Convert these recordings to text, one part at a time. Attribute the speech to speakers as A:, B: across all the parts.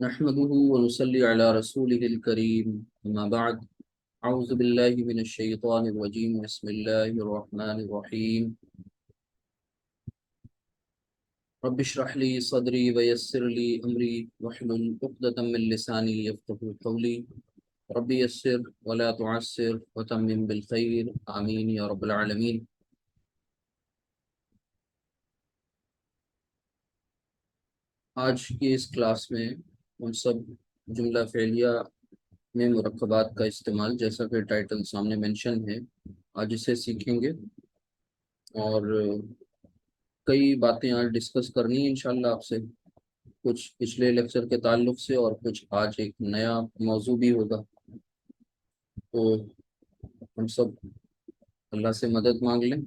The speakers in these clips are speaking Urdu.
A: نحمده ونصلي على رسوله الكريم أما بعد أعوذ بالله من الشيطان الرجيم بسم الله الرحمن الرحيم رب اشرح لي صدري ويسر لي أمري واحلل عقدة من لساني يفقهوا قولي رب يسر ولا تعسر وتمم بالخير آمين يا رب العالمين. آج کی اس کلاس میں ہم سب جملہ فعلیہ میں مرکبات کا استعمال جیسا کہ ٹائٹل سامنے مینشن ہے آج اسے سیکھیں گے، اور کئی باتیں آج ڈسکس کرنی ہے انشاءاللہ آپ سے، کچھ پچھلے لیکچر کے تعلق سے اور کچھ آج ایک نیا موضوع بھی ہوگا. تو ہم سب اللہ سے مدد مانگ لیں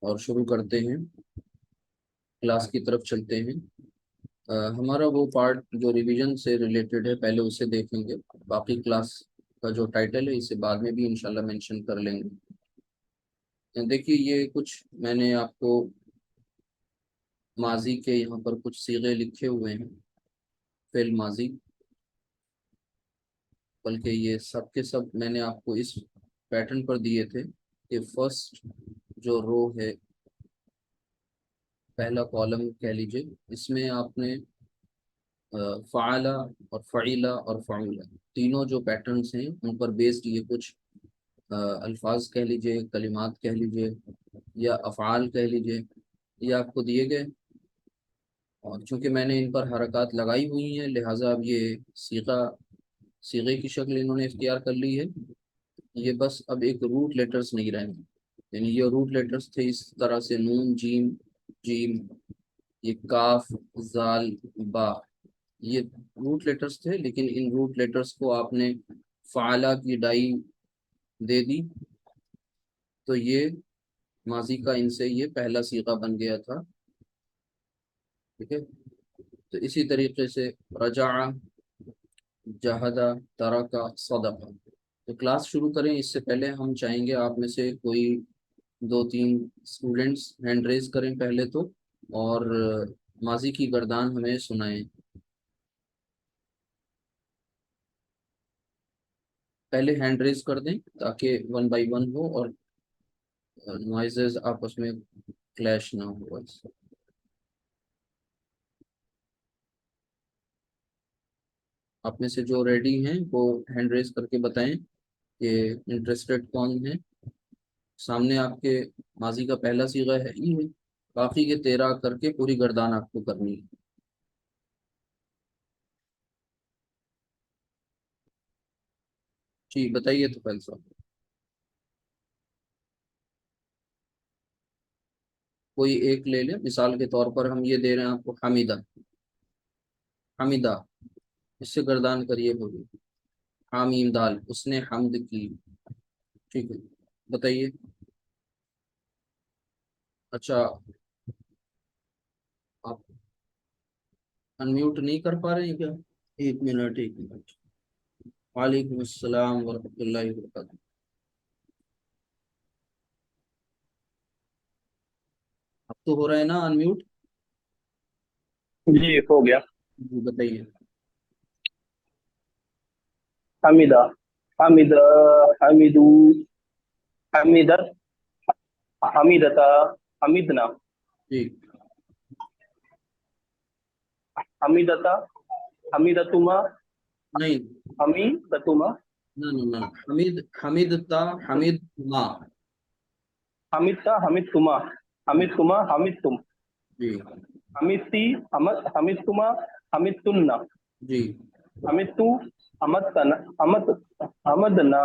A: اور شروع کرتے ہیں، کلاس کی طرف چلتے ہیں. ہمارا وہ پارٹ جو ریویژن سے ریلیٹڈ ہے پہلے اسے دیکھیں گے، باقی کلاس کا جو ٹائٹل ہے اسے بعد میں بھی انشاءاللہ مینشن کر لیں گے. دیکھیے یہ کچھ میں نے آپ کو ماضی کے یہاں پر کچھ صیغے لکھے ہوئے ہیں، فعل ماضی، بلکہ یہ سب کے سب میں نے آپ کو اس پیٹرن پر دیے تھے کہ فرسٹ جو رو ہے، پہلا کالم کہہ لیجئے، اس میں آپ نے فعلا اور فعیلا اور فعولا تینوں جو پیٹرنز ہیں ان پر بیسڈ یہ کچھ الفاظ کہہ لیجئے، کلمات کہہ لیجئے یا افعال کہہ لیجئے، یہ آپ کو دیے گئے. اور چونکہ میں نے ان پر حرکات لگائی ہوئی ہیں لہٰذا اب یہ صیغے کی شکل انہوں نے اختیار کر لی ہے. یہ بس اب ایک روٹ لیٹرز نہیں رہیں گے، یعنی یہ روٹ لیٹرز تھے اس طرح سے نون جیم جیم، یہ کاف زال با، یہ روٹ لیٹرز تھے، لیکن ان روٹ لیٹرز کو آپ نے فعلا کی ڈائی دے دی تو یہ ماضی کا ان سے یہ پہلا صیغہ بن گیا تھا. ٹھیک ہے، تو اسی طریقے سے رجع، جہدا، ترکا، صدقہ. تو کلاس شروع کریں اس سے پہلے ہم چاہیں گے آپ میں سے کوئی دو تین اسٹوڈنٹس ہینڈ ریز کریں پہلے تو، اور ماضی کی گردان ہمیں سنائیں. پہلے ہینڈ ریز کر دیں تاکہ ون بائی ون ہو اور نوائزز آپس میں کلیش نہ ہو. آپ میں سے جو ریڈی ہیں وہ ہینڈ ریز کر کے بتائیں کہ انٹرسٹڈ کون ہے. سامنے آپ کے ماضی کا پہلا صیغہ ہے ہی ہے، باقی کے 13 کر کے پوری گردان آپ کو کرنی ہے. جی بتائیے تو پہلے صاحب. کوئی ایک لے لیں، مثال کے طور پر ہم یہ دے رہے ہیں آپ کو حمیدہ. حمیدہ، اس سے گردان کریے بولی. حامیم دال، اس نے حمد کی. ٹھیک ہے، بتائیے. اچھا، آپ انمیوٹ نہیں کر پا رہے ہیں کیا؟ ایک منٹ ایک منٹ. وعلیکم السلام ورحمۃ اللہ وبرکاتہ. اب تو ہو رہا ہے نا انمیوٹ؟
B: جی ہو گیا.
A: جی بتائیے.
B: حمیدہ، حمد، حمیدو، حمیدت، حمیدتا، حمیدنا،
A: جی
B: حمیدتا، حمیدتما،
A: نہیں،
B: حمیدتما،
A: نہ حمید تا حمید ما.
B: حمیدتا، حمیدتما، حمیدتما، حمیدتم،
A: جی
B: حمیدتی، حمیدتما، حمیدتنا،
A: جی
B: حمیدتو، حمدتنا، حمدنا،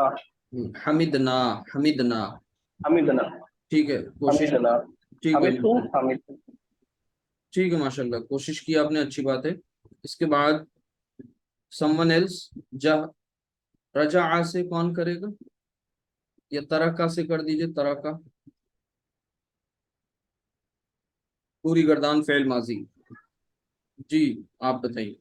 A: حمدنا حمدنا.
B: حمیدنا،
A: ٹھیک ہے، کوشش.
B: حمیدنا،
A: ٹھیک ہے
B: حمیدتو، حمید.
A: ٹھیک ہے، ماشاء اللہ کوشش کی آپ نے، اچھی بات ہے. اس کے بعد someone else، جا رجع سے کون کرے گا، یا ترکا سے کر دیجئے. ترکا، پوری گردان فعل ماضی. جی آپ بتائیے.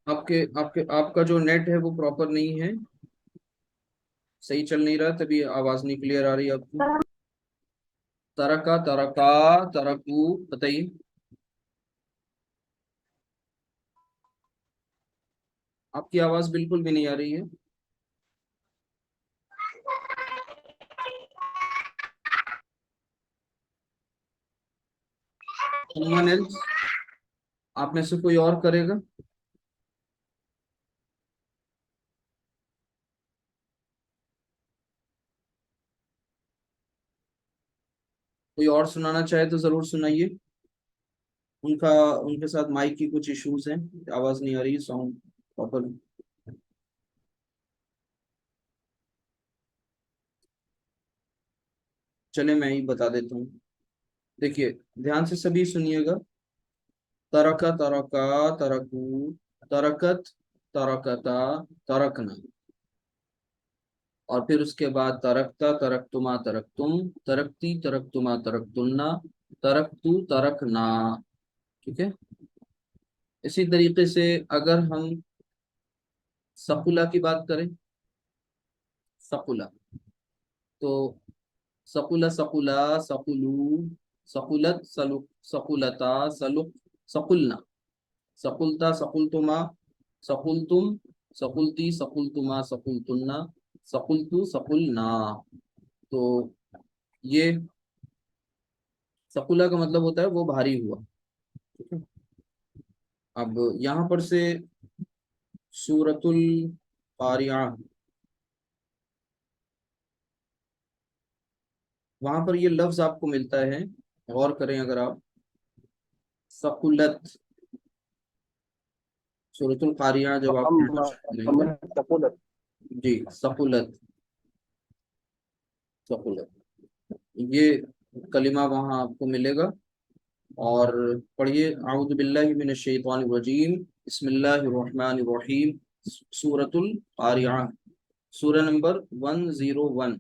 A: آپ کا جو نیٹ ہے وہ پراپر نہیں ہے، صحیح چل نہیں رہا، تبھی آواز نہیں کلیئر آ رہی آپ کی. ترکا، ترکا، ترکو، بتائیے. آپ کی آواز بالکل بھی نہیں آ رہی ہے. Anyone else? آپ میں سے کوئی اور کرے گا؟ کوئی اور سنانا چاہے تو ضرور سنائیے. ان کے ساتھ مائک کی کچھ ایشوز ہیں, آواز نہیں آ رہی, ساؤنڈ پراپر. چلے میں ہی بتا دیتا ہوں. دیکھیے دھیان سے سبھی سنیے گا. ترکا ترکا ترکو, ترکت ترکتا ترکنا, اور پھر اس کے بعد ترکتا ترکتما ترکتم, ترکتی ترکتما ترکتنا, ترکتو ترکنا. ٹھیک ہے. اسی طریقے سے اگر ہم سقلا کی بات کریں, سقلا تو سقلا سقلا سقلو سقلت سلق سقلتا سلق سقلنا, سقلتا سقلتما سقلتم سقلتی سقلتما سقلتنا سقلتو سقلنا. تو یہ سقلا کا مطلب ہوتا ہے وہ بھاری ہوا. ٹھیک ہے. اب یہاں پر سے سورۃ القاریہ, وہاں پر یہ لفظ آپ کو ملتا ہے, غور کریں اگر آپ. ثقلت, سورۃ القاریہ جب آپ پڑھنا
B: فأما
A: شروع کریں گے,
B: من ثقلت
A: جی ثقلت, ثقلت یہ کلمہ وہاں آپ کو ملے گا. اور پڑھیے اعوذ باللہ من الشیطان الرجیم, بسم اللہ الرحمن الرحیم, سورۃ القاریہ, سورہ نمبر 101.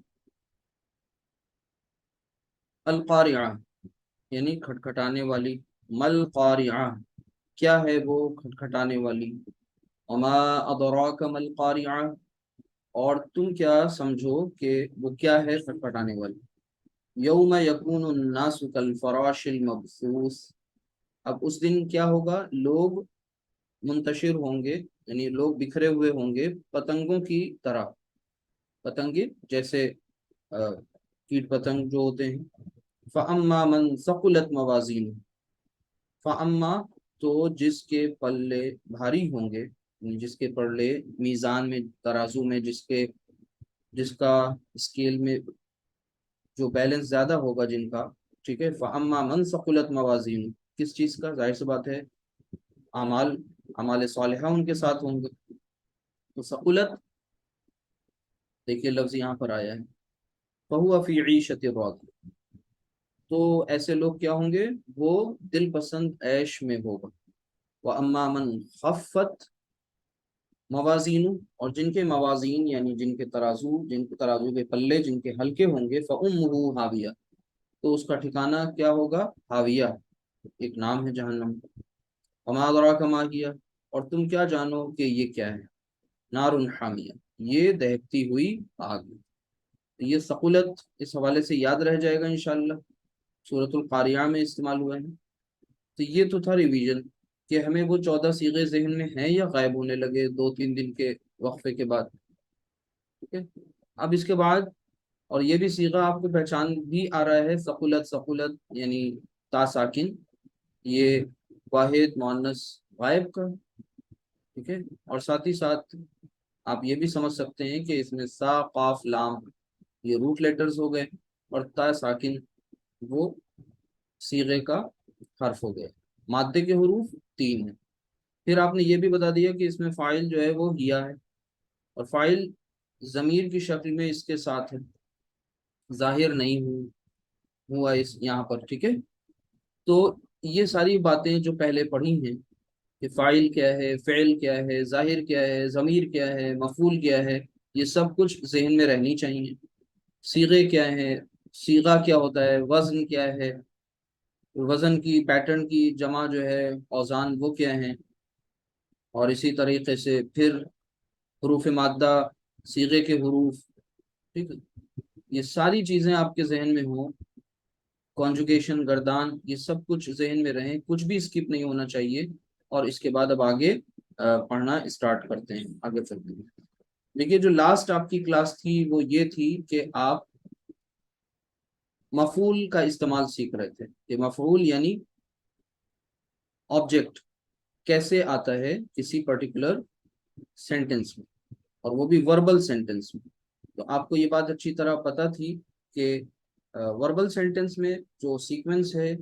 A: القاریہ یعنی کھٹکھٹانے والی. مل قاریہ, کیا ہے وہ کھٹکھٹانے والی. وما ادراک مل قاریہ, اور تم کیا سمجھو کہ وہ کیا ہے کھٹکھٹانے والی. یوم یکون الناس کالفراش المبثوث, اب اس دن کیا ہوگا, لوگ منتشر ہوں گے, یعنی لوگ بکھرے ہوئے ہوں گے پتنگوں کی طرح. پتنگے جیسے کیٹ پتنگ جو ہوتے ہیں. فَأَمَّا مَنْ ثَقُلَتْ مَوَازِينُهُ, فَأَمَّا تو جس کے پلے بھاری ہوں گے, یعنی جس کے پلے میزان میں ترازو میں جس کا اسکیل میں جو بیلنس زیادہ ہوگا جن کا. ٹھیک ہے. فَأَمَّا مَنْ ثَقُلَتْ مَوَازِينُهُ, کس چیز کا, ظاہر سی بات ہے اعمال صالحہ ان کے ساتھ ہوں گے. تو ثقلت دیکھیے لفظ یہاں پر آیا ہے, فَهُوَ فِي عِيشَةٍ رَاضِيَةٍ, تو ایسے لوگ کیا ہوں گے, وہ دل پسند عیش میں ہوگا. وَأَمَّا مَنْ خَفَّتْ موازین, اور جن کے موازین یعنی جن کے ترازو کے پلے جن کے ہلکے ہوں گے, فَأُمُّهُ ہاویہ, تو اس کا ٹھکانہ کیا ہوگا, ہاویہ, ایک نام ہے جہنم. وما ادراک ما ہی, اور تم کیا جانو کہ یہ کیا ہے, نار حامیہ, یہ دہکتی ہوئی آگ. یہ ثقلت اس حوالے سے یاد رہ جائے گا انشاءاللہ, سورۃ القاریہ میں استعمال ہوا ہے. تو یہ تو تھا ریویژن کہ ہمیں وہ 14 صیغے ذہن میں ہیں یا غائب ہونے لگے 2-3 دن کے وقفے کے بعد. ٹھیک ہے. اب اس کے بعد, اور یہ بھی صیغہ آپ کو پہچان بھی آ رہا ہے, ثقلت ثقلت یعنی تا ساکن, یہ واحد مؤنث غائب کا. ٹھیک ہے. اور ساتھ ہی ساتھ آپ یہ بھی سمجھ سکتے ہیں کہ اس میں سا قاف لام یہ روٹ لیٹرز ہو گئے, اور تا ساکن وہ صیغے کا حرف ہو گیا. مادے کے حروف 3 ہیں. پھر آپ نے یہ بھی بتا دیا کہ اس میں فاعل جو ہے وہ ہیا ہے, اور فاعل ضمیر کی شکل میں اس کے ساتھ ہے, ظاہر نہیں ہوا اس یہاں پر. ٹھیک ہے. تو یہ ساری باتیں جو پہلے پڑھی ہیں کہ فاعل کیا ہے, فعل کیا ہے, ظاہر کیا ہے, ضمیر کیا ہے, مفعول کیا ہے, یہ سب کچھ ذہن میں رہنی چاہیے. صیغے کیا ہیں, صیغہ کیا ہوتا ہے, وزن کیا ہے, وزن کی پیٹرن کی جمع جو ہے اوزان وہ کیا ہیں, اور اسی طریقے سے پھر حروف مادہ, صیغے کے حروف. ٹھیک ہے. یہ ساری چیزیں آپ کے ذہن میں ہوں, کانجوگیشن, گردان, یہ سب کچھ ذہن میں رہیں, کچھ بھی اسکپ نہیں ہونا چاہیے. اور اس کے بعد اب آگے پڑھنا اسٹارٹ کرتے ہیں، آگے چلتے ہیں۔ دیکھیے جو لاسٹ آپ کی کلاس تھی وہ یہ تھی کہ آپ مفعول کا استعمال سیکھ رہے تھے کہ مفعول یعنی آبجیکٹ کیسے آتا ہے کسی پرٹیکولر سینٹینس میں، اور وہ بھی وربل سینٹینس میں۔ تو آپ کو یہ بات اچھی طرح پتہ تھی کہ وربل سینٹینس میں جو سیکوینس ہے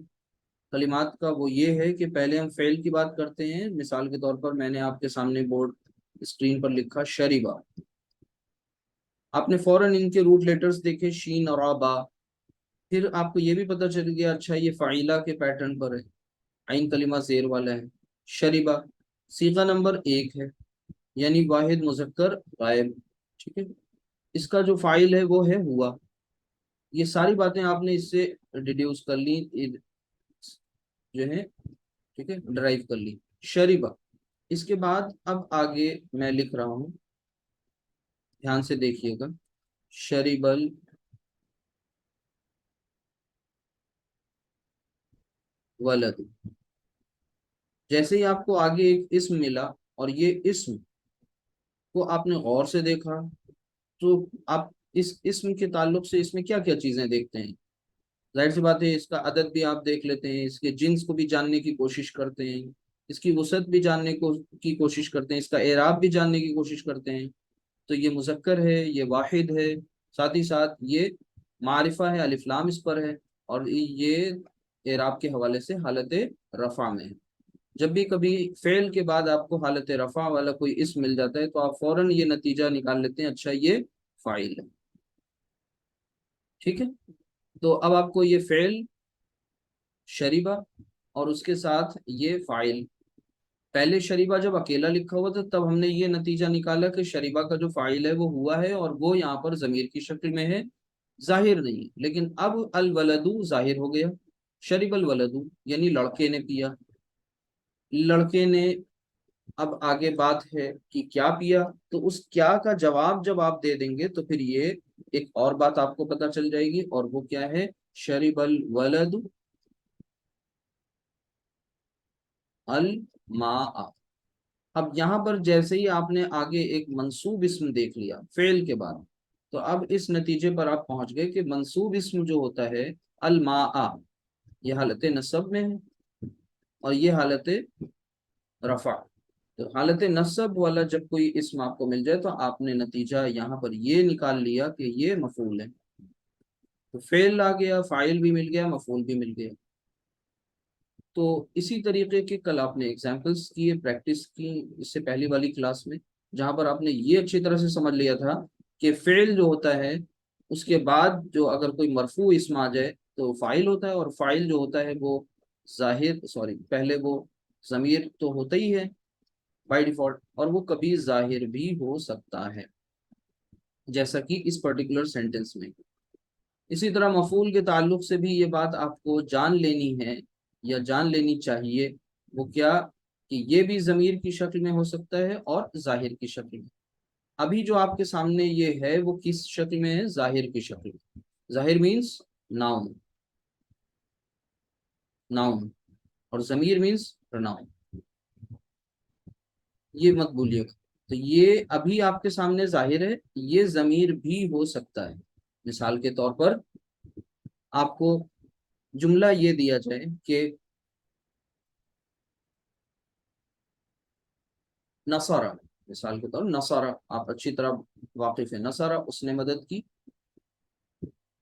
A: کلمات کا وہ یہ ہے کہ پہلے ہم فعل کی بات کرتے ہیں۔ مثال کے طور پر میں نے آپ کے سامنے بورڈ اسکرین پر لکھا شریبا، آپ نے فوراً ان کے روٹ لیٹرز دیکھے شین اور آبا، پھر آپ کو یہ بھی پتہ چل گیا اچھا یہ فعیلہ کے پیٹرن پر ہے، عین کلمہ زیر والا ہے۔ شریبا صیغہ نمبر 1 ہے، یعنی واحد مذکر غائب، ٹھیک ہے، اس کا جو فاعل ہے وہ ہے ہوا۔ یہ ساری باتیں آپ نے اس سے ڈیڈیوس کر لی، جو ہے ٹھیک ہے ڈرائیو کر لی شریبا۔ اس کے بعد اب آگے میں لکھ رہا ہوں، دھیان سے دیکھیے گا، شریبل ولد۔ جیسے ہی آپ کو آگے ایک اسم ملا اور یہ اسم کو آپ نے غور سے دیکھا تو آپ اس اسم کے تعلق سے اس میں کیا کیا چیزیں دیکھتے ہیں؟ ظاہر سی بات ہے اس کا عدد بھی آپ دیکھ لیتے ہیں، اس کے جنس کو بھی جاننے کی کوشش کرتے ہیں، اس کی وسعت بھی جاننے کی کوشش کرتے ہیں، اس کا اعراب بھی جاننے کی کوشش کرتے ہیں۔ تو یہ مذکر ہے، یہ واحد ہے، ساتھ ہی ساتھ یہ معرفہ ہے، الف لام اس پر ہے، اور یہ اعراب کے حوالے سے حالت رفع میں ہے۔ جب بھی کبھی فعل کے بعد آپ کو حالت رفع والا کوئی اسم مل جاتا ہے تو آپ فوراً یہ نتیجہ نکال لیتے ہیں اچھا یہ فاعل ہے، ٹھیک ہے۔ تو اب آپ کو یہ فعل شریبہ اور اس کے ساتھ یہ فاعل، پہلے شریبہ جب اکیلا لکھا ہوا تھا تب ہم نے یہ نتیجہ نکالا کہ شریبہ کا جو فاعل ہے وہ ہوا ہے، اور وہ یہاں پر ضمیر کی شکل میں ہے، ظاہر نہیں۔ لیکن اب الولدو ظاہر ہو گیا، شریب الولدو یعنی لڑکے نے پیا، لڑکے نے، اب آگے بات ہے کہ کیا پیا، تو اس کیا کا جواب جب آپ دے دیں گے تو پھر یہ ایک اور بات آپ کو پتہ چل جائے گی، اور وہ کیا ہے، شریب الولد الماء۔ اب یہاں پر جیسے ہی آپ نے آگے ایک منصوب اسم دیکھ لیا فعل کے بعد، تو اب اس نتیجے پر آپ پہنچ گئے کہ منصوب اسم جو ہوتا ہے الماء، یہ حالت نصب میں ہے اور یہ حالت رفع۔ تو حالت نصب والا جب کوئی اسم آپ کو مل جائے تو آپ نے نتیجہ یہاں پر یہ نکال لیا کہ یہ مفعول ہے، تو فعل آ گیا، فاعل بھی مل گیا، مفعول بھی مل گیا۔ تو اسی طریقے کے کل آپ نے ایگزامپلس کیے، پریکٹس کی اس سے پہلی والی کلاس میں، جہاں پر آپ نے یہ اچھی طرح سے سمجھ لیا تھا کہ فعل جو ہوتا ہے اس کے بعد جو اگر کوئی مرفوع اسم آ جائے تو فاعل ہوتا ہے، اور فاعل جو ہوتا ہے وہ پہلے وہ ضمیر تو ہوتا ہی ہے بائی ڈیفالٹ، اور وہ کبھی ظاہر بھی ہو سکتا ہے جیسا کہ اس پرٹیکولر سینٹینس میں۔ اسی طرح مفعول کے تعلق سے بھی یہ بات آپ کو جان لینی ہے یا جان لینی چاہیے، وہ کیا، کہ یہ بھی ضمیر کی شکل میں ہو سکتا ہے اور ظاہر کی شکل میں۔ ابھی جو آپ کے سامنے یہ ہے وہ کس شکل میں ہے، ظاہر کی شکل میں۔ ظاہر مینس ناؤن، ناؤن، اور ضمیر مینس پروناؤن، یہ مت بھولیے گا۔ تو یہ ابھی آپ کے سامنے ظاہر ہے، یہ ضمیر بھی ہو سکتا ہے۔ مثال کے طور پر آپ کو جملہ یہ دیا جائے کہ نصارہ، مثال کے طور نصارہ، آپ اچھی طرح واقف ہیں، نصارہ اس نے مدد کی،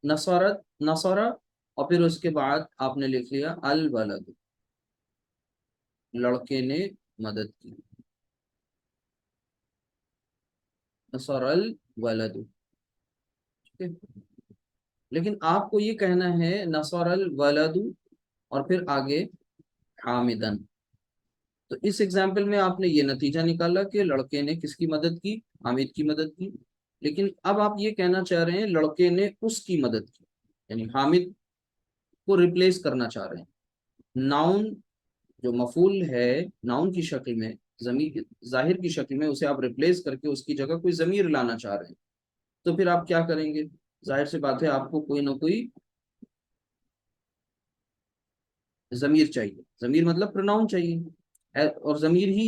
A: نصارت نصارہ، اور پھر اس کے بعد آپ نے لکھ لیا الولد، لڑکے نے مدد کی، نصر الولد، ٹھیک ہے۔ لیکن آپ کو یہ کہنا ہے نصر الولد اور پھر آگے حامدن، تو اس ایگزامپل میں آپ نے یہ نتیجہ نکالا کہ لڑکے نے کس کی مدد کی، حامد کی مدد کی۔ لیکن اب آپ یہ کہنا چاہ رہے ہیں لڑکے نے اس کی مدد کی، یعنی حامد کو ریپلیس کرنا چاہ رہے ہیں۔ ناؤن جو مفعول ہے ناؤن کی شکل میں، ضمیر ظاہر کی شکل میں، اسے آپ ریپلیس کر کے اس کی جگہ کوئی ضمیر لانا چاہ رہے ہیں، تو پھر آپ کیا کریں گے، ظاہر سی بات ہے آپ کو کوئی نہ کوئی ضمیر چاہیے، ضمیر مطلب پروناؤن چاہیے، اور ضمیر ہی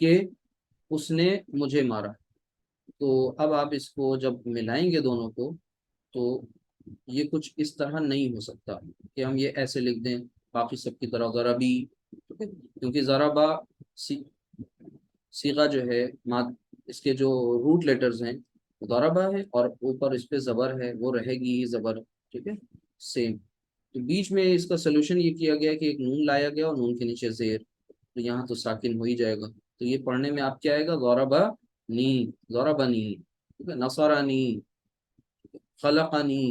A: کہ اس نے مجھے مارا. تو اب آپ اس کو جب ملائیں گے دونوں کو تو یہ کچھ اس طرح نہیں ہو سکتا کہ ہم یہ ایسے لکھ دیں باقی سب کی طرح ضربی. ٹھیک ہے، کیونکہ ضربا صیغہ جو ہے اس کے جو روٹ لیٹرز ہیں ضربہ ہے اور اوپر اس پہ زبر ہے، وہ رہے گی ہی زبر. ٹھیک ہے، سیم. تو بیچ میں اس کا سولوشن یہ کیا گیا کہ ایک نون لایا گیا اور نون کے نیچے زیر، تو یہاں تو ساکن ہو ہی جائے گا. تو یہ پڑھنے میں آپ کیا آئے گا؟ ضربہ نی، ضربہ نی. ٹھیک ہے، نصرانی، خلقانی،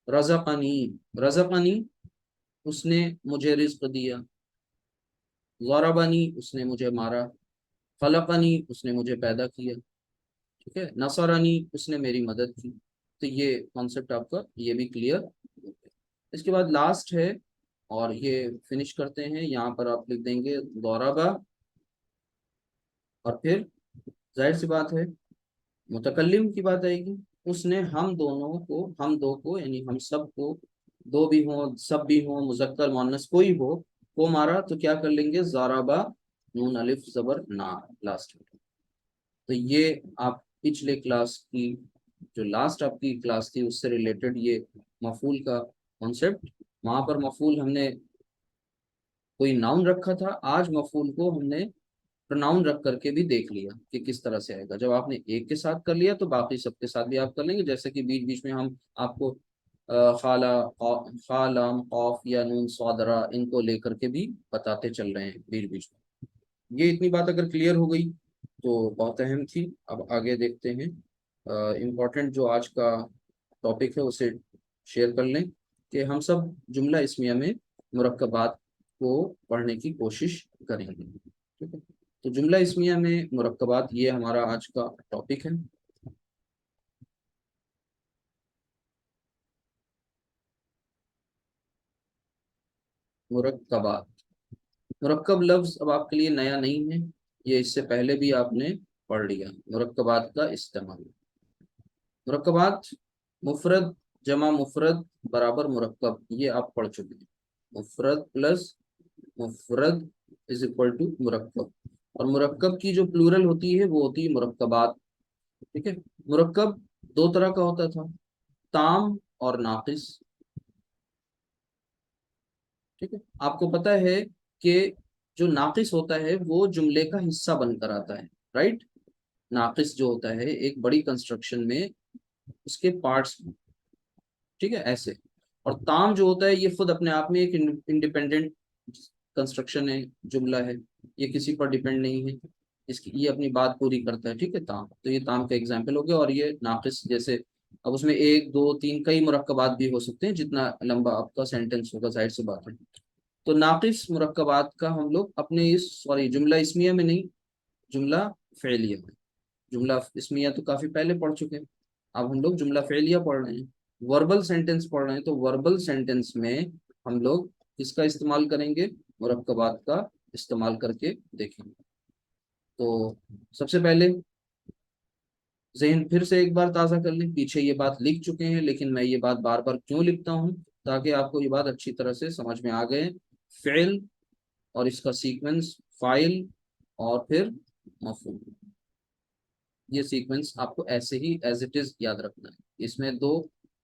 A: رزقنی، رزقنی اس نے مجھے رزق دیا، ضربنی اس نے مجھے مارا، خلقنی اس نے مجھے پیدا کیا. ٹھیک ہے، نصرنی اس نے میری مدد کی. تو یہ کانسیپٹ آپ کا یہ بھی کلیئر. اس کے بعد لاسٹ ہے اور یہ فنش کرتے ہیں. یہاں پر آپ لکھ دیں گے ضربہ، اور پھر ظاہر سی بات ہے متکلم کی بات آئے گی. اس نے ہم دونوں کو، ہم دو کو یعنی ہم سب کو، دو بھی ہوں سب بھی ہوں مذکر مؤنث کوئی ہو، کو مارا تو کیا کر لیں گے؟ ضربہ نون الف زبر نا لاسٹ میں. تو یہ آپ پچھلے کلاس کی جو لاسٹ آپ کی کلاس تھی اس سے ریلیٹڈ یہ مفعول کا کانسیپٹ. وہاں پر مفعول ہم نے کوئی ناؤن رکھا تھا، آج مفعول کو ہم نے پرناؤن رکھ کر کے بھی دیکھ لیا کہ کس طرح سے آئے گا. جب آپ نے ایک کے ساتھ کر لیا تو باقی سب کے ساتھ بھی آپ کر لیں گے، جیسے کہ بیچ بیچ میں ہم آپ کو خالہ، خالم، قوف یا نون صادرہ ان کو لے کر کے بھی بتاتے چل رہے ہیں بیچ بیچ میں. یہ اتنی بات اگر کلیئر ہو گئی تو بہت اہم تھی. اب آگے دیکھتے ہیں امپورٹنٹ جو آج کا ٹاپک ہے اسے شیئر کر لیں کہ ہم سب جملہ اسمیہ میں مرکبات کو پڑھنے کی کوشش کریں گے. ٹھیک ہے، تو جملہ اسمیہ میں مرکبات یہ ہمارا آج کا ٹاپک ہے. مرکبات، مرکب لفظ اب آپ کے لیے نیا نہیں ہے، یہ اس سے پہلے بھی آپ نے پڑھ لیا. مرکبات کا استعمال، مرکبات مفرد جمع مفرد برابر مرکب، یہ آپ پڑھ چکے ہیں. مفرد پلس مفرد از اکول ٹو مرکب، اور مرکب کی جو پلورل ہوتی ہے وہ ہوتی ہے مرکبات. ٹھیک ہے، مرکب دو طرح کا ہوتا تھا، تام اور ناقص. ٹھیک ہے، آپ کو پتہ ہے کہ جو ناقص ہوتا ہے وہ جملے کا حصہ بن کر آتا ہے، رائٹ. ناقص جو ہوتا ہے ایک بڑی کنسٹرکشن میں اس کے پارٹس، ٹھیک ہے ایسے. اور تام جو ہوتا ہے یہ خود اپنے آپ میں ایک انڈیپینڈنٹ کنسٹرکشن ہے، جملہ ہے، یہ کسی پر ڈیپینڈ نہیں ہے، اس کی یہ اپنی بات پوری کرتا ہے. ٹھیک ہے، تام تو یہ تام کا ایگزامپل ہو گیا. اور یہ ناقص جیسے اب اس میں ایک دو تین کئی مرکبات بھی ہو سکتے ہیں، جتنا لمبا آپ کا سینٹینس ہوگا ظاہر سی بات ہے. تو ناقص مرکبات کا ہم لوگ اپنے اس جملہ اسمیہ میں نہیں، جملہ فعلیہ میں. جملہ اسمیہ تو کافی پہلے پڑھ چکے ہیں، اب ہم لوگ جملہ فعلیہ پڑھ رہے ہیں، وربل سینٹینس پڑھ رہے ہیں. تو وربل سینٹینس میں ہم لوگ کس کا استعمال کریں گے؟ مرکبات کا استعمال کر کے دیکھیں گے. تو سب سے پہلے ذہن پھر سے ایک بار تازہ کر لیں، پیچھے یہ بات لکھ چکے ہیں لیکن میں یہ بات بار بار کیوں لکھتا ہوں؟ تاکہ آپ کو یہ بات اچھی طرح سے سمجھ میں آ گئے. فعل اور اس کا سیکوینس، فاعل اور پھر مفعول، یہ سیکوینس آپ کو ایسے ہی ایز اٹ از یاد رکھنا ہے. اس میں دو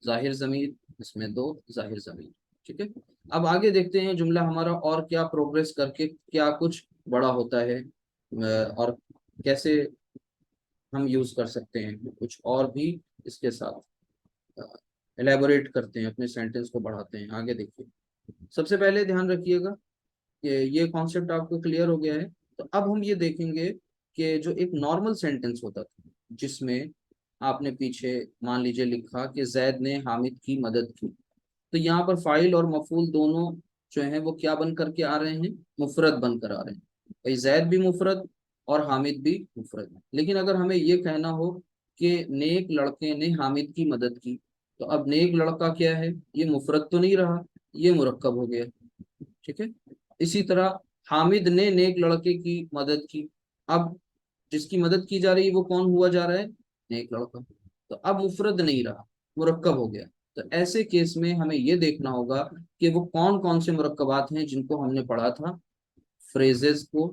A: ظاہر ضمیر، اس میں دو ظاہر ضمیر. ٹھیک ہے، اب آگے دیکھتے ہیں جملہ ہمارا اور کیا پروگریس کر کے کیا کچھ بڑا ہوتا ہے، اور کیسے ہم یوز کر سکتے ہیں کچھ اور بھی اس کے ساتھ الیبوریٹ کرتے ہیں، اپنے سینٹینس کو بڑھاتے ہیں. آگے دیکھیے، سب سے پہلے دھیان رکھیے گا کہ یہ کانسیپٹ آپ کو کلیئر ہو گیا ہے. تو اب ہم یہ دیکھیں گے کہ جو ایک نارمل سینٹینس ہوتا تھا جس میں آپ نے پیچھے مان لیجیے لکھا کہ زید نے حامد کی مدد کی، تو یہاں پر فاعل اور مفعول دونوں جو ہیں وہ کیا بن کر کے آ رہے ہیں؟ مفرد بن کر آ رہے ہیں. بھائی زید بھی مفرد اور حامد بھی مفرد ہے. لیکن اگر ہمیں یہ کہنا ہو کہ نیک لڑکے نے حامد کی مدد کی، تو اب نیک لڑکا کیا ہے؟ یہ مفرد تو نہیں رہا، یہ مرکب ہو گیا. ٹھیک ہے، اسی طرح حامد نے نیک لڑکے کی مدد کی، اب جس کی مدد کی جا رہی ہے وہ کون ہوا جا رہا ہے؟ نیک لڑکا. تو اب مفرد نہیں رہا، مرکب ہو گیا. تو ایسے کیس میں ہمیں یہ دیکھنا ہوگا کہ وہ کون کون سے مرکبات ہیں جن کو ہم نے پڑھا تھا، فریزز کو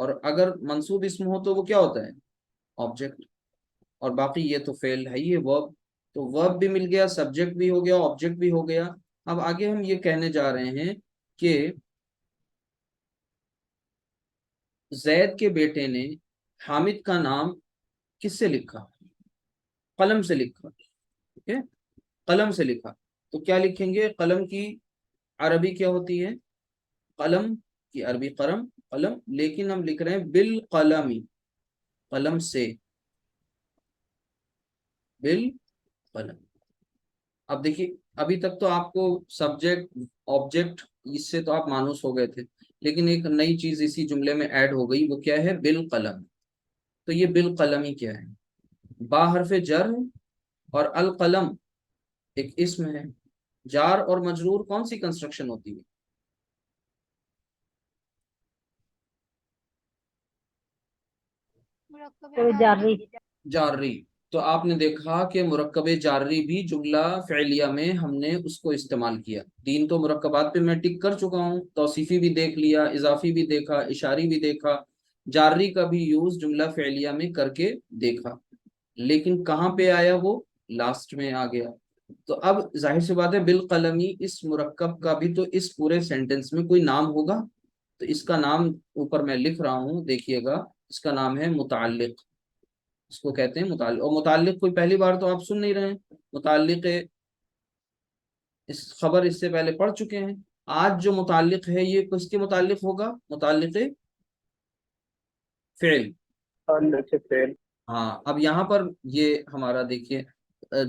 A: اور اگر منصوب اسم ہو تو وہ کیا ہوتا ہے؟ آبجیکٹ. اور باقی یہ تو فعل ہے ہی ہے، ورب. تو ورب بھی مل گیا، سبجیکٹ بھی ہو گیا، آبجیکٹ بھی ہو گیا. اب آگے ہم یہ کہنے جا رہے ہیں کہ زید کے بیٹے نے حامد کا نام کس سے لکھا؟ قلم سے لکھا. ٹھیک ہے، قلم سے لکھا. تو کیا لکھیں گے؟ قلم کی عربی کیا ہوتی ہے؟ قلم کی عربی قلم، قلم، لیکن ہم لکھ رہے ہیں بالقلمی، قلم سے، بالقلم. اب دیکھیے، ابھی تک تو آپ کو سبجیکٹ آبجیکٹ اس سے تو آپ مانوس ہو گئے تھے، لیکن ایک نئی چیز اسی جملے میں ایڈ ہو گئی، وہ کیا ہے؟ بالقلم. تو یہ بالقلمی کیا ہے؟ با حرف جر اور القلم ایک اسم ہے. جار اور مجرور کون سی کنسٹرکشن ہوتی ہے؟
C: جاری.
A: جاری. تو آپ نے دیکھا کہ مرکب جاری بھی جملہ فعلیہ میں ہم نے اس کو استعمال کیا. تین تو مرکبات پہ میں ٹک کر چکا ہوں، توصیفی بھی دیکھ لیا، اضافی بھی دیکھا، اشاری بھی دیکھا، جاری کا بھی یوز جملہ فعلیہ میں کر کے دیکھا. لیکن کہاں پہ آیا؟ وہ لاسٹ میں آ گیا. تو اب ظاہر سی بات ہے بالقلمی اس مرکب کا بھی تو اس پورے سینٹنس میں کوئی نام ہوگا. تو اس کا نام اوپر میں لکھ رہا ہوں، دیکھیے گا، اس کا نام ہے متعلق. اس کو کہتے ہیں متعلق. اور متعلق کوئی پہلی بار تو آپ سن نہیں رہے ہیں. متعلق اس خبر اس سے پہلے پڑھ چکے ہیں. آج جو متعلق ہے یہ کس کے متعلق ہوگا؟ متعلق فعل.
B: اچھا فعل.
A: ہاں، اب یہاں پر یہ ہمارا دیکھیے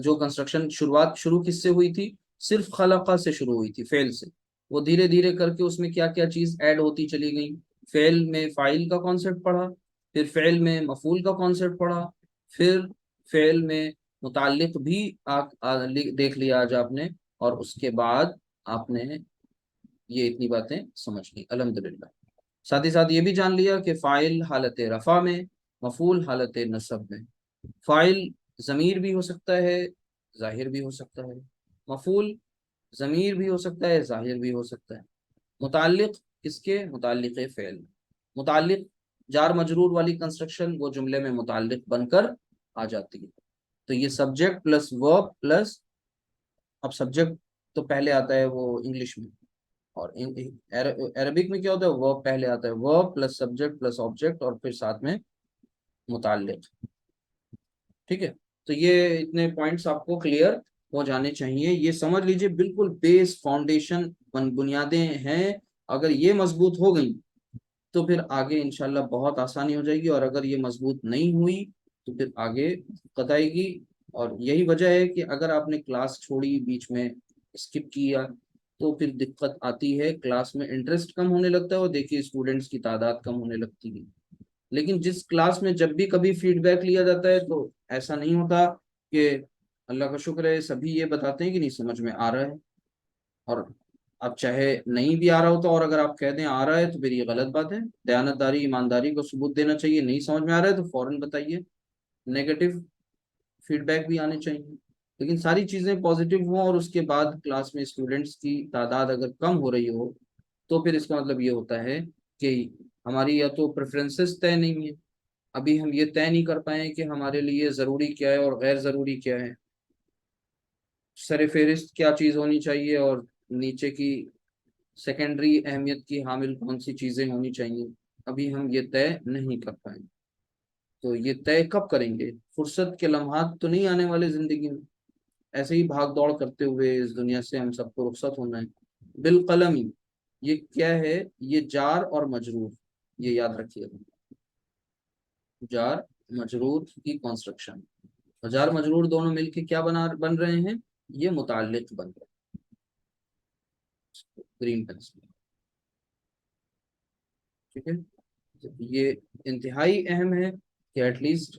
A: جو کنسٹرکشن شروع کس سے ہوئی تھی؟ صرف خلقہ سے شروع ہوئی تھی، فعل سے. وہ دھیرے دھیرے کر کے اس میں کیا کیا چیز ایڈ ہوتی چلی گئی. فعل میں فاعل کا کانسیپٹ پڑھا، پھر فعل میں مفعول کا کانسیپٹ پڑھا، پھر فعل میں متعلق بھی دیکھ لیا آج آپ نے. اور اس کے بعد آپ نے یہ اتنی باتیں سمجھ لی الحمدللہ. ساتھ ہی ساتھ یہ بھی جان لیا کہ فاعل حالت رفع میں، مفعول حالت نصب میں. فاعل ضمیر بھی ہو سکتا ہے، ظاہر بھی ہو سکتا ہے. مفعول ضمیر بھی ہو سکتا ہے، ظاہر بھی ہو سکتا ہے. متعلق کس کے؟ متعلق فعل. متعلق جار مجرور والی کنسٹرکشن وہ جملے میں متعلق بن کر آ جاتی ہے. تو یہ سبجیکٹ پلس ورب پلس، اب سبجیکٹ تو پہلے آتا ہے وہ انگلش میں، اور عربک میں کیا ہوتا ہے؟ ورب پہلے آتا ہے، verb plus subject plus object اور پھر ساتھ میں متعلق. ٹھیک ہے، تو یہ اتنے پوائنٹس آپ کو کلیئر ہو جانے چاہیے. یہ سمجھ لیجئے بالکل بیس فاؤنڈیشن بنیادیں ہیں. اگر یہ مضبوط ہو گئی تو پھر آگے انشاءاللہ بہت آسانی ہو جائے گی، اور اگر یہ مضبوط نہیں ہوئی تو پھر آگے دقت آئے گی. اور یہی وجہ ہے کہ اگر آپ نے کلاس چھوڑی، بیچ میں اسکپ کیا، تو پھر دقت آتی ہے. کلاس میں انٹرسٹ کم ہونے لگتا ہے، اور دیکھیے اسٹوڈنٹس کی تعداد کم ہونے لگتی ہے. لیکن جس کلاس میں جب بھی کبھی فیڈ بیک لیا جاتا ہے تو ایسا نہیں ہوتا کہ اللہ کا شکر ہے سبھی یہ بتاتے ہیں کہ نہیں سمجھ میں آ رہا ہے. اور اب چاہے نہیں بھی آ رہا ہوتا، اور اگر آپ کہہ دیں آ رہا ہے تو پھر یہ غلط بات ہے. دیانتداری ایمانداری کو ثبوت دینا چاہیے. نہیں سمجھ میں آ رہا ہے تو فوراً بتائیے. نیگیٹو فیڈ بیک بھی آنے چاہیے، لیکن ساری چیزیں پازیٹیو ہوں. اور اس کے بعد کلاس میں اسٹوڈنٹس کی تعداد اگر کم ہو رہی ہو تو پھر اس کا مطلب یہ ہوتا ہے کہ ہماری یا تو پریفرنسز طے نہیں ہے. ابھی ہم یہ طے نہیں کر پائے کہ ہمارے لیے ضروری کیا ہے اور غیر ضروری کیا ہے، سر فہرست کیا چیز ہونی چاہیے، اور نیچے کی سیکنڈری اہمیت کی حامل کون سی چیزیں ہونی چاہیے. ابھی ہم یہ طے نہیں کر پائے. تو یہ طے کب کریں گے؟ فرصت کے لمحات تو نہیں آنے والے زندگی میں. ایسے ہی بھاگ دوڑ کرتے ہوئے اس دنیا سے ہم سب کو رخصت ہونا ہے. بالقلم یہ کیا ہے؟ یہ جار اور مجرور، یہ یاد رکھیے گا. جار مجرور کی کنسٹرکشن، جار مجرور دونوں مل کے کیا بن رہے ہیں؟ یہ متعلق بن رہے ہیں. Green pencil. ٹھیک ہے، یہ انتہائی اہم ہے کہ ایٹ لیسٹ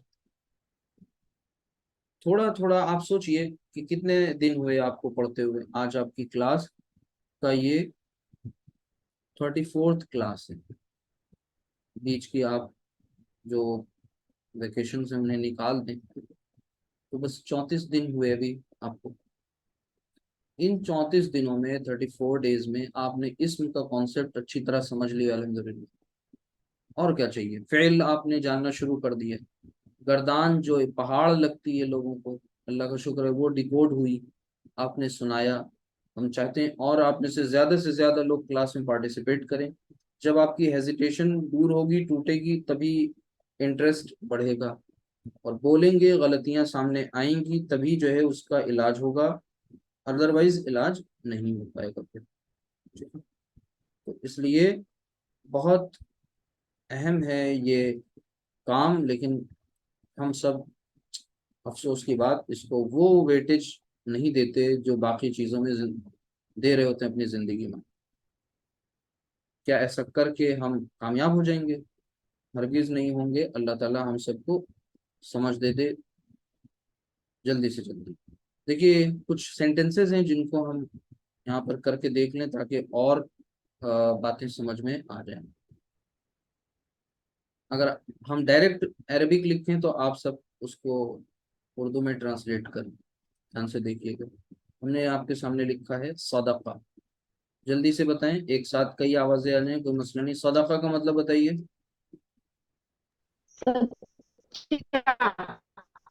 A: تھوڑا تھوڑا آپ سوچئے کہ کتنے دن ہوئے آپ کو پڑھتے ہوئے. آج آپ کی کلاس کا یہ 34th کلاس ہے. بیچ کی آپ جو ویکیشن سے انہیں نکال دیں تو بس 34 دن ہوئے ابھی آپ کو. ان 34 دنوں میں 34 days میں آپ نے اسم کا کانسیپٹ اچھی طرح سمجھ لیا الحمدللہ. اور کیا چاہیے؟ فعل آپ نے جاننا شروع کر دیا. گردان جو پہاڑ لگتی ہے لوگوں کو، اللہ کا شکر ہے وہ ڈیکوڈ ہوئی، آپ نے سنایا. ہم چاہتے ہیں اور آپ میں سے زیادہ لوگ کلاس میں پارٹیسپیٹ کریں. جب آپ کی ہیزیٹیشن دور ہوگی، ٹوٹے گی، تبھی انٹرسٹ بڑھے گا. اور بولیں گے، غلطیاں سامنے آئیں گی، تبھی جو ہے اس کا علاج ہوگا، ادروائز علاج نہیں ہو پائے گا پھر. تو اس لیے بہت اہم ہے یہ کام، لیکن ہم سب افسوس کی بات اس کو وہ ویٹیج نہیں دیتے جو باقی چیزوں میں دے رہے ہوتے ہیں اپنی زندگی میں. کیا ایسا کر کے ہم کامیاب ہو جائیں گے؟ ہرگز نہیں ہوں گے. اللہ تعالیٰ ہم سب کو سمجھ دے دے جلدی سے جلدی. دیکھیے کچھ سینٹنسز ہیں جن کو ہم یہاں پر کر کے دیکھ لیں تاکہ اور باتیں سمجھ میں آ جائیں. اگر ہم ڈائریکٹ عربک لکھیں تو آپ سب اس کو اردو میں ٹرانسلیٹ کریں. دھیان سے دیکھیے گا. ہم نے آپ کے سامنے لکھا ہے صدقہ. جلدی سے بتائیں، ایک ساتھ کئی آوازیں آ جائیں، کوئی مسئلہ نہیں. صدقہ کا مطلب بتائیے.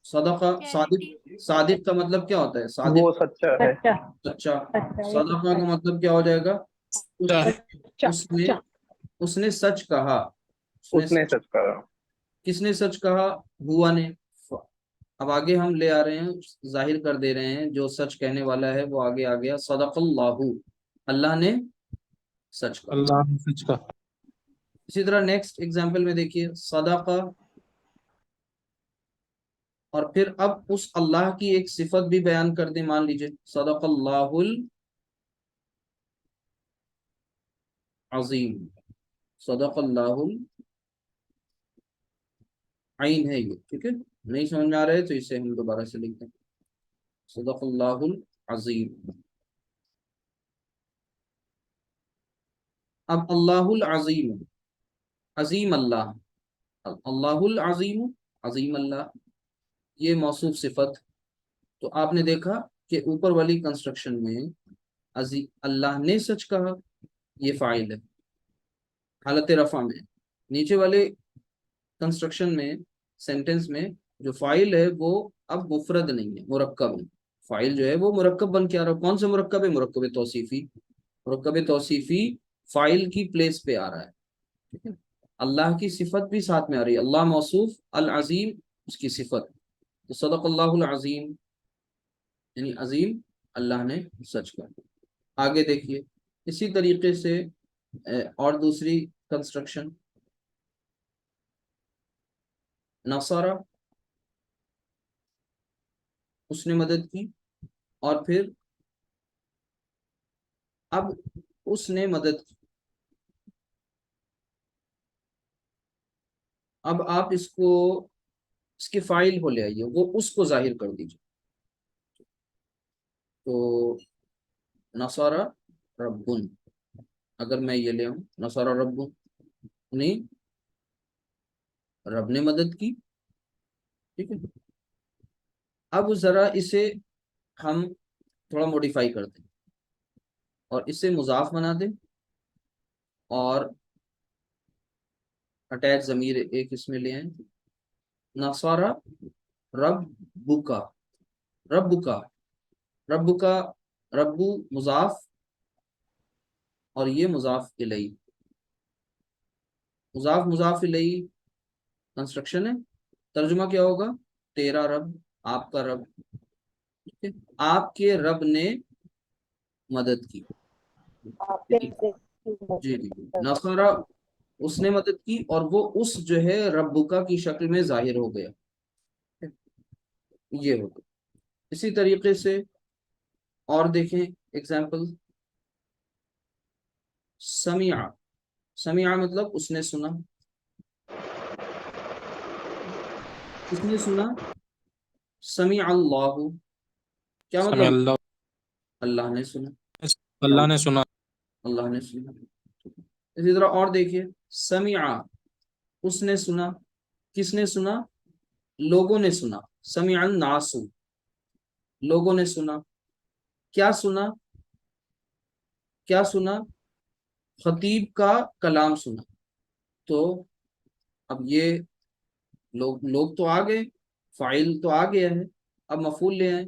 A: صدقہ صادق، صادق کا مطلب کیا ہوتا ہے؟ صادق
B: وہ سچا ہے.
C: سچا
A: سچا.
C: سچا یہ
A: صدقہ کا
C: سچا
A: مطلب کیا ہو جائے گا؟
C: سچا
A: اس نے اس نے سچ کہا. اس نے
B: اس نے سچ کہا.
A: کس نے سچ کہا؟ ہوا نے. اب آگے ہم لے آ رہے ہیں، ظاہر کر دے رہے ہیں جو سچ کہنے والا ہے وہ آگے آ گیا. صدق اللہ، اللہ نے سچ کہا.
D: اللہ نے سچ کہا.
A: اسی طرح نیکسٹ ایگزامپل میں دیکھیے، صدقہ، اور پھر اب اس اللہ کی ایک صفت بھی بیان کر دیں. مان لیجئے صدق اللہ العظیم. صدق اللہ عین ہے یہ، ٹھیک ہے. نہیں سمجھ میں آ رہے تو اسے ہم دوبارہ سے لکھتے ہیں. صدق اللہ العظیم. اب اللہ العظیم، عظیم اللہ، اللہ العظیم، عظیم اللہ، یہ موصوف صفت. تو آپ نے دیکھا کہ اوپر والی کنسٹرکشن میں عظیم اللہ نے سچ کہا، یہ فاعل ہے حالت رفع میں. نیچے والے کنسٹرکشن میں، سینٹنس میں، جو فاعل ہے وہ اب مفرد نہیں ہے، مرکب ہے. فاعل جو ہے وہ مرکب بن کے آ رہا ہے. کون سا مرکب ہے؟ مرکب توصیفی. مرکب توصیفی فاعل کی پلیس پہ آ رہا ہے، ٹھیک ہے. اللہ کی صفت بھی ساتھ میں آ رہی ہے، اللہ موصوف، العظیم اس کی صفت. تو صدق اللہ العظیم یعنی عظیم اللہ نے سچ کہا. آگے دیکھیے اسی طریقے سے اور دوسری کنسٹرکشن، نصارہ، اس نے مدد کی، اور پھر اب اس نے مدد کی. اب آپ اس کو، اس کے فاعل کو لے آئیے، وہ اس کو ظاہر کر دیجیے. تو نصارہ ربن، اگر میں یہ لے آؤں نصارہ ربن، نہیں، رب نے مدد کی، ٹھیک ہے. اب ذرا اسے ہم تھوڑا موڈیفائی کر دیں اور اسے مضاف بنا دیں، اور اٹیچ ضمیر ایک اس میں لے آئیں. نصارہ رب بکا، رب کا، رب کا، ربو مضاف اور یہ مضاف الیہ. مضاف مضاف الیہ کنسٹرکشن ہے. ترجمہ کیا ہوگا؟ تیرا رب، آپ کا رب، ٹھیک ہے. آپ کے رب نے مدد کی. جی جی، نصارہ اس نے مدد کی، اور وہ اس جو ہے ربکا کی شکل میں ظاہر ہو گیا. یہ ہوگا. اسی طریقے سے اور دیکھیں ایگزامپل، سمیع، سمیع مطلب اس نے سنا. اس نے سنا. سمیع اللہ، کیا
D: سمع
A: مطلب؟
D: اللہ،
A: اللہ نے سنا.
D: اللہ نے سنا.
A: اللہ نے سنا. اسی طرح اور دیکھیے، سمیع، اس نے سنا. کس نے سنا؟ لوگوں نے سنا. سمیع الناس، لوگوں نے سنا. کیا سنا؟ کیا سنا؟ خطیب کا کلام سنا. تو اب یہ لوگ تو آ گئے، فاعل تو آ گیا ہے، اب مفعول لے آئیں،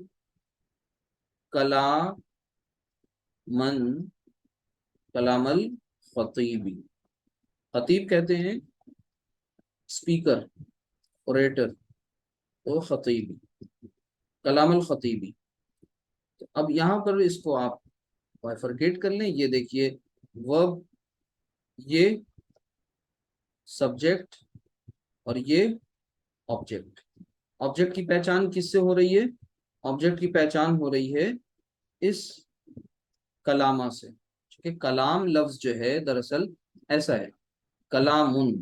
A: کلام من، کلام الخطیبی، خطیب کہتے ہیں اسپیکر، اوریٹر، تو خطیبی، کلام الخطیبی۔ اب یہاں پر اس کو آپ بائفرکیٹ کر لیں، یہ دیکھیے ورب، یہ سبجیکٹ، اور یہ آبجیکٹ۔ آبجیکٹ کی پہچان کس سے ہو رہی ہے؟ آبجیکٹ کی پہچان ہو رہی ہے اس کلامہ سے، کہ کلام لفظ جو ہے دراصل ایسا ہے، کلامن،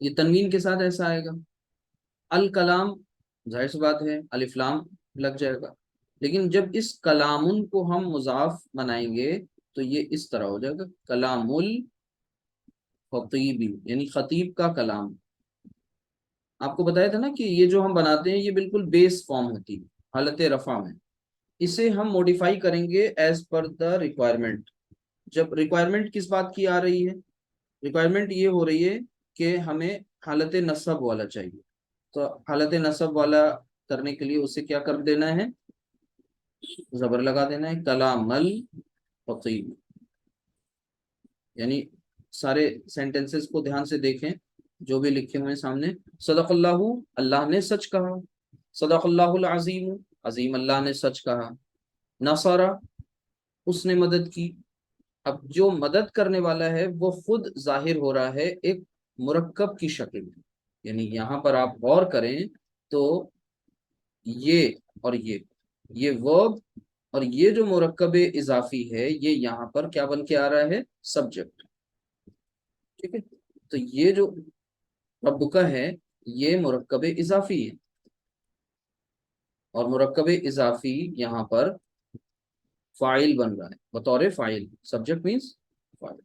A: یہ تنوین کے ساتھ ایسا آئے گا، الکلام ظاہر سی بات ہے الف لام لگ جائے گا، لیکن جب اس کلامن کو ہم مضاف بنائیں گے تو یہ اس طرح ہو جائے گا، کلام الخطیبی، یعنی خطیب کا کلام۔ آپ کو بتایا تھا نا کہ یہ جو ہم بناتے ہیں یہ بالکل بیس فارم ہوتی ہے حالت رفع میں، اسے ہم موڈیفائی کریں گے ایز پر دا ریکوائرمنٹ۔ جب ریکوائرمنٹ کس بات کی آ رہی ہے؟ ریکوائرمنٹ یہ ہو رہی ہے کہ ہمیں حالت نصب والا چاہیے، تو حالت نصب والا کرنے کے لیے اسے کیا کر دینا ہے؟ زبر لگا دینا ہے، کلام الخطیب۔ یعنی سارے سینٹنسز کو دھیان سے دیکھیں جو بھی لکھے ہوئے ہیں سامنے، صدق اللہ، اللہ نے سچ کہا، صدق اللہ العظیم، عظیم اللہ نے سچ کہا، نصر، اس نے مدد کی۔ اب جو مدد کرنے والا ہے وہ خود ظاہر ہو رہا ہے ایک مرکب کی شکل میں، یعنی یہاں پر آپ غور کریں تو یہ اور یہ ورب اور یہ جو مرکب اضافی ہے یہ یہاں پر کیا بن کے آ رہا ہے؟ سبجیکٹ، ٹھیک ہے؟ تو یہ جو رب کا ہے یہ مرکب اضافی ہے، اور مرکب اضافی یہاں پر فاعل بن رہا ہے بطور فاعل، سبجیکٹ مینس فاعل۔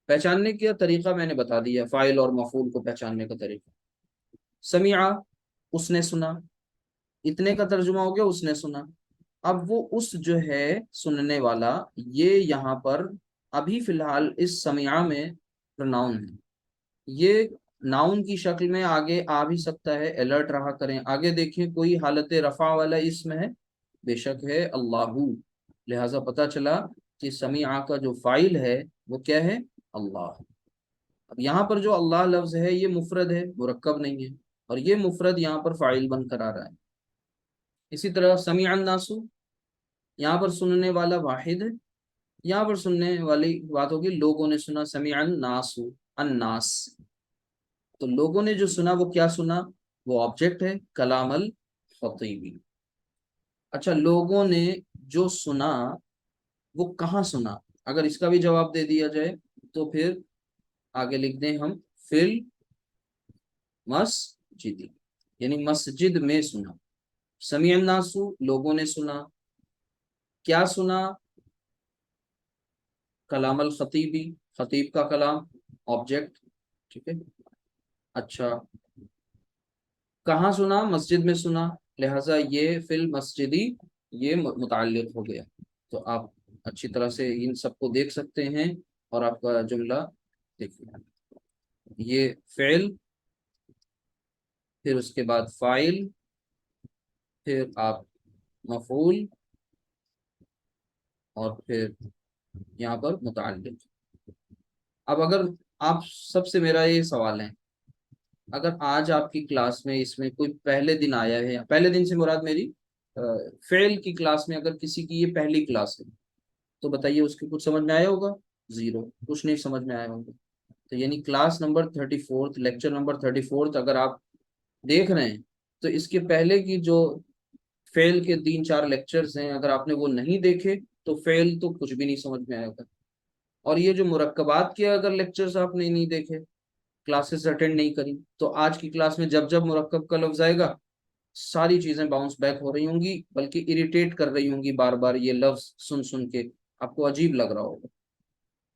A: پہچاننے کا طریقہ میں نے بتا دیا، فاعل اور مفعول کو پہچاننے کا طریقہ۔ سمع، اس نے سنا، اتنے کا ترجمہ ہو گیا اس نے سنا۔ اب وہ اس جو ہے سننے والا، یہ یہاں پر ابھی فی الحال اس سمع میں پروناؤن ہے، یہ ناؤن کی شکل میں آگے آ بھی سکتا ہے، الرٹ رہا کریں۔ آگے دیکھیں کوئی حالت رفع والا اسم ہے، بے شک ہے اللہ، لہذا پتہ چلا کہ سمیع کا جو فاعل ہے وہ کیا ہے؟ اللہ۔ اب یہاں پر جو اللہ لفظ ہے یہ مفرد ہے، مرکب نہیں ہے، اور یہ مفرد یہاں پر فاعل بن کر آ رہا ہے۔ اسی طرح سمیع الناس، یہاں پر سننے والا واحد ہے، یہاں پر سننے والی بات ہوگی لوگوں نے سنا، سمیع الناس، الناس، تو لوگوں نے جو سنا وہ کیا سنا؟ وہ آبجیکٹ ہے، کلام الخطیبی۔ اچھا، لوگوں نے جو سنا وہ کہاں سنا؟ اگر اس کا بھی جواب دے دیا جائے تو پھر آگے لکھ دیں ہم فل مسجد، یعنی مسجد میں سنا۔ سمیع الناس، لوگوں نے سنا، کیا سنا؟ کلام الخطیبی، خطیب کا کلام، آبجیکٹ، ٹھیک ہے۔ اچھا، کہاں سنا؟ مسجد میں سنا، لہٰذا یہ فی المسجدی یہ متعلق ہو گیا۔ تو آپ اچھی طرح سے ان سب کو دیکھ سکتے ہیں، اور آپ کا جملہ دیکھیے، یہ فعل، پھر اس کے بعد فاعل، پھر آپ مفعول، اور پھر یہاں پر متعلق۔ اب اگر آپ سب سے میرا یہ سوال ہے، اگر آج آپ کی کلاس میں اس میں کوئی پہلے دن آیا ہے، پہلے دن سے مراد میری فعل کی کلاس میں اگر کسی کی یہ پہلی کلاس ہے تو بتائیے اس کی کچھ سمجھ میں آیا ہوگا؟ زیرو، کچھ نہیں سمجھ میں آیا ہوگا۔ تو یعنی کلاس نمبر 34، لیکچر نمبر 34 اگر آپ دیکھ رہے ہیں تو اس کے پہلے کی جو فعل کے 3-4 لیکچرز ہیں اگر آپ نے وہ نہیں دیکھے تو فعل تو کچھ بھی نہیں سمجھ میں آئے گا۔ اور یہ جو مرکبات کے اگر لیکچرز آپ نے نہیں دیکھے، کلاسز اٹینڈ نہیں کری، تو آج کی کلاس میں جب جب مرکب کا لفظ آئے گا ساری چیزیں باؤنس بیک ہو رہی ہوں گی، بلکہ اریٹیٹ کر رہی ہوں گی بار بار، یہ لفظ سن سن کے آپ کو عجیب لگ رہا ہوگا۔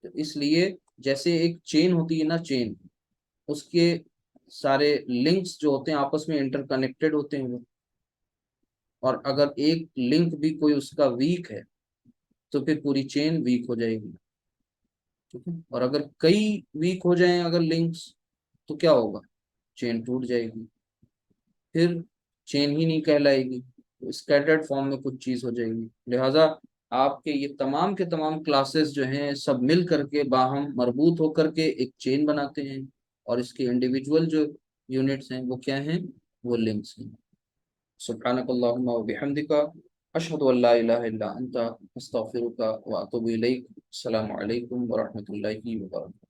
A: تو اس لیے جیسے ایک چین ہوتی ہے نا، چین، اس کے سارے لنکس جو ہوتے ہیں آپس میں انٹر کنیکٹڈ ہوتے ہیں، اور اگر ایک لنک بھی کوئی اس کا ویک ہے تو پھر پوری چین ویک ہو جائے گی۔ ٹھیک ہے. اور اگر کئی ویک ہو جائیں اگر لنکس تو کیا ہوگا؟ چین ٹوٹ جائے گی، پھر چین ہی نہیں کہلائے گی، اسکیٹرڈ فارم میں کچھ چیز ہو جائے گی. لہٰذا آپ کے یہ تمام کے تمام کلاسز جو ہیں سب مل کر کے باہم مربوط ہو کر کے ایک چین بناتے ہیں، اور اس کے انڈیویجول جو یونٹس ہیں وہ کیا ہیں؟ وہ لنکس ہیں. سبحانک اللہم و بحمدک اشہد ان لا الہ الا انت استغفرک و اتوب الیک. السلام علیکم ورحمۃ اللہ وبرکاتہ.